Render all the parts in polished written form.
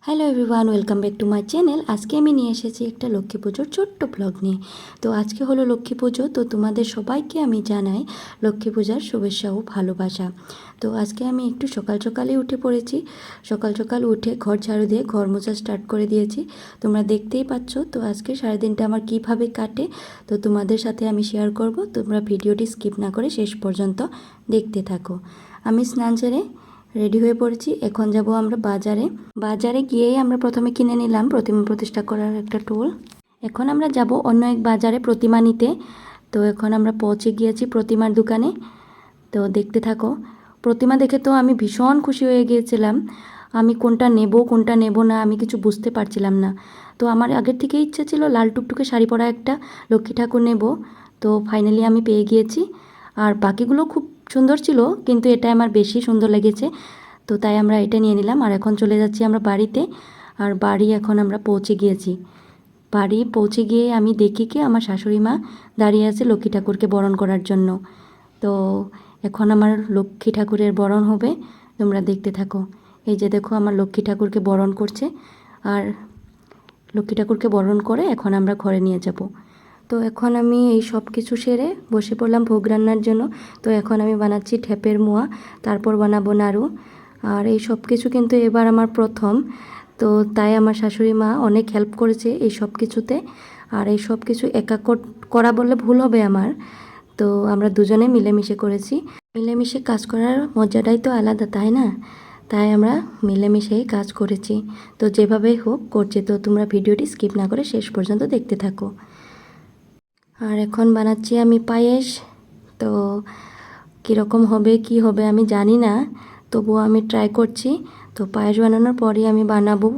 Hello everyone, welcome back to my channel. আজকে আমি নিয়ে এসেছি একটা লক্ষ্মী পুজোর ছোট্ট ব্লগ নিয়ে। তো আজকে হলো লক্ষ্মী পুজো, তো তোমাদের সবাইকে আমি জানাই লক্ষ্মী পূজার শুভেচ্ছা ও ভালোবাসা। তো আজকে আমি একটু সকাল সকালে উঠে পড়েছি। সকাল সকাল উঠে ঘর ঝাড়ু দিয়ে ঘর মোছা স্টার্ট করে দিয়েছি। তোমরা দেখতেই পাচ্ছ। তো আজকে সারাদিনটা আমার কীভাবে কাটে তো তোমাদের সাথে আমি শেয়ার করব। তোমরা ভিডিওটি স্কিপ না করে শেষ পর্যন্ত দেখতে থাকো। আমি স্নান সেরে রেডি হয়ে পড়েছি। এখন যাব আমরা বাজারে গিয়েই আমরা প্রথমে কিনে নিলাম প্রতিমা প্রতিষ্ঠা করার একটা টুল। এখন আমরা যাব অন্য এক বাজারে প্রতিমা নিতে। তো এখন আমরা পৌঁছে গিয়েছি প্রতিমার দোকানে। তো দেখতে থাকো। প্রতিমা দেখে তো আমি ভীষণ খুশি হয়ে গিয়েছিলাম। আমি কোনটা নেব না আমি কিছু বুঝতে পারছিলাম না। তো আমার আগের থেকে ইচ্ছা ছিল লাল টুকটুকে শাড়ি পরা একটা লক্ষ্মী ঠাকুর নেব। তো ফাইনালি আমি পেয়ে গিয়েছি। আর বাকিগুলো খুব সুন্দর ছিল, কিন্তু এটা আমার বেশি সুন্দর লেগেছে। তো তাই আমরা এটা নিয়ে নিলাম। আর এখন চলে যাচ্ছি আমরা বাড়িতে। আর বাড়ি এখন আমরা পৌঁছে গিয়েছি। বাড়ি পৌঁছে গিয়ে আমি দেখি কি আমার শাশুড়ি মা দাঁড়িয়ে আছে লক্ষ্মী ঠাকুরকে বরণ করার জন্য। তো এখন আমার লক্ষ্মী ঠাকুরের বরণ হবে, তোমরা দেখতে থাকো। এই যে দেখো আমার লক্ষ্মী ঠাকুরকে বরণ করছে। আর লক্ষ্মী ঠাকুরকে বরণ করে এখন আমরা ঘরে নিয়ে যাব। তো এখন আমি এই সব কিছু সেরে বসে পড়লাম ভোগ রান্নার জন্য। তো এখন আমি বানাচ্ছি ঠেপের মোয়া, তারপর বানাবো নাড়ু। আর এই সব কিছু কিন্তু এবার আমার প্রথম। তো তাই আমার শাশুড়ি মা অনেক হেল্প করেছে এই সব কিছুতে। আর এই সব কিছু একা করা বললে ভুল হবে আমার। তো আমরা দুজনে মিলেমিশে করেছি। মিলেমিশে কাজ করার মজাটাই তো আলাদা, তাই না? তাই আমরা মিলেমিশেই কাজ করেছি। তো যেভাবেই হোক করছি। তো তোমরা ভিডিওটি স্কিপ না করে শেষ পর্যন্ত দেখতে থাকো। আর এখন বানাচ্ছি আমি পায়েস। তো কীরকম হবে কি হবে আমি জানি না, তবুও আমি ট্রাই করছি। তো পায়েস বানানোর পরে আমি বানাবো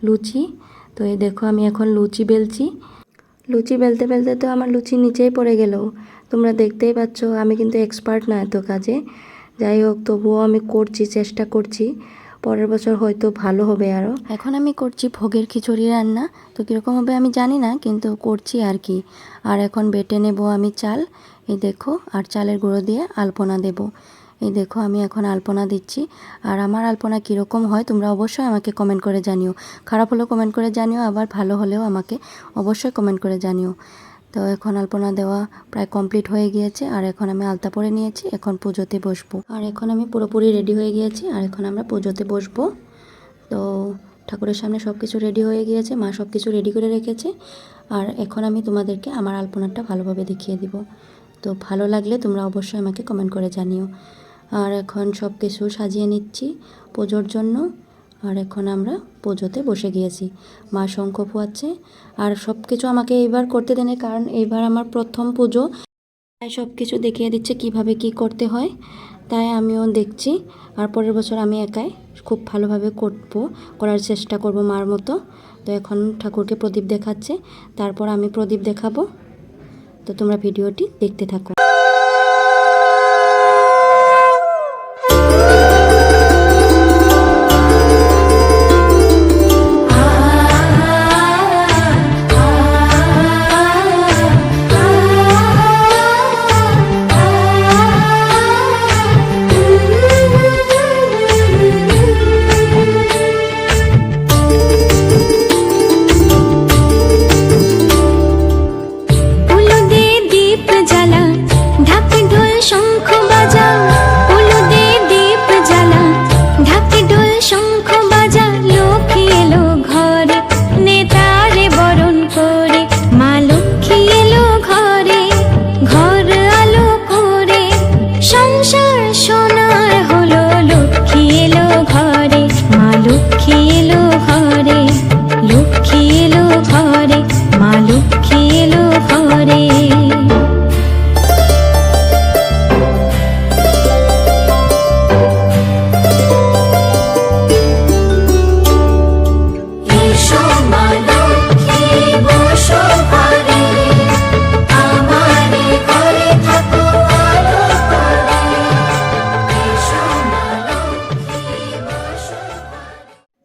লুচি। তো এই দেখো আমি এখন লুচি বেলছি। লুচি বেলতে বেলতে তো আমার লুচি নিচেই পড়ে গেল। তোমরা দেখতেই পাচ্ছ আমি কিন্তু এক্সপার্ট না এত কাজে। যাই হোক, তবুও আমি করছি, চেষ্টা করছি। পরের বছর হয়তো ভালো হবে আরও। এখন আমি করছি ভোগের খিচুড়ি রান্না। তো কীরকম হবে আমি জানি না, কিন্তু করছি আর কি। আর এখন বেটে নেব আমি চাল, এই দেখো। আর চালের গুঁড়ো দিয়ে আলপনা দেব। এই দেখো আমি এখন আলপনা দিচ্ছি। আর আমার আলপনা কীরকম হয় তোমরা অবশ্যই আমাকে কমেন্ট করে জানিও। খারাপ হলেও কমেন্ট করে জানিও, আবার ভালো হলেও আমাকে অবশ্যই কমেন্ট করে জানিও। তো এখন আলপনা দেওয়া প্রায় কমপ্লিট হয়ে গিয়েছে। আর এখন আমি আলতা পরে নিয়েছি, এখন পুজোতে বসবো। আর এখন আমি পুরোপুরি রেডি হয়ে গিয়েছি। আর এখন আমরা পুজোতে বসবো। তো ঠাকুরের সামনে সব কিছু রেডি হয়ে গিয়েছে, মা সব কিছু রেডি করে রেখেছে। আর এখন আমি তোমাদেরকে আমার আলপনাটা ভালোভাবে দেখিয়ে দিব। তো ভালো লাগলে তোমরা অবশ্যই আমাকে কমেন্ট করে জানিও। আর এখন সব কিছু সাজিয়ে নিচ্ছি পুজোর জন্য। আর এখন আমরা পুজোতে বসে গিয়েছি। মা শঙ্খ ফোয়াচ্ছে। আর সব কিছু আমাকে এইবার করতে দেন, কারণ এইবার আমার প্রথম পুজো। তাই সব কিছু দেখিয়ে দিচ্ছে কিভাবে কি করতে হয়। তাই আমিও দেখছি। আর পরের বছর আমি একাই খুব ভালোভাবে করার চেষ্টা করব মার মতো। তো এখন ঠাকুরকে প্রদীপ দেখাচ্ছে, তারপর আমি প্রদীপ দেখাবো। তো তোমরা ভিডিওটি দেখতে থাকো।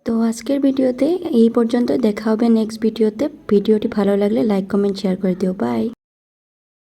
তো আজকের ভিডিওতে এই পর্যন্ত। দেখা হবে নেক্সট ভিডিওতে। ভিডিওটি ভালো লাগলে লাইক কমেন্ট শেয়ার করে দিও। বাই।